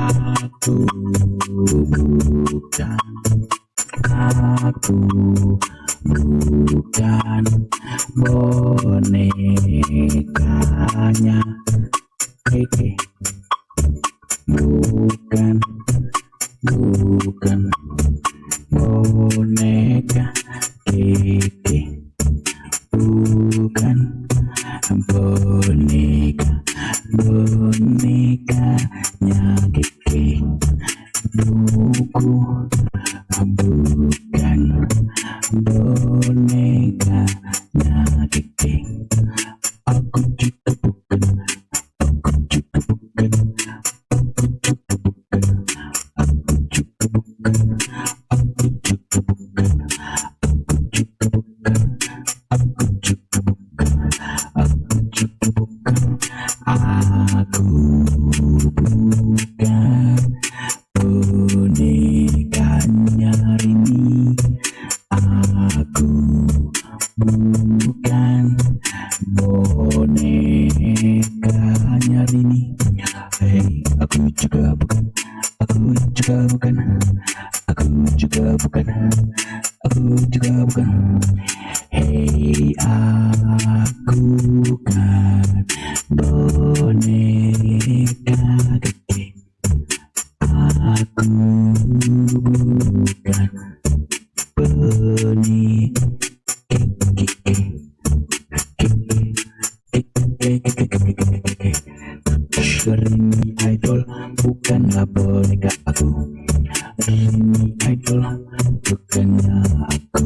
Aku bukan, aku bukan bonekanya Keke. Bukan, bukan boneka Keke. Bukan boneka, bonekanya Keke. Buku bukan bonekanya Keke. Aku juga bukan, aku juga bukan, aku juga bukan, aku juga bukan, aku juga bukan, aku juga bukan, aku juga bukan, aku juga bukan, aku bukan bonekanya Rini. Aku bukan bonekanya Rini. Hei, aku juga bukan, aku juga bukan, aku juga bukan, aku juga bukan. Hei, aku bukan boneka Keke. Aku bukan Rini idol bukanlah boneka aku. Rini idol bukannya aku.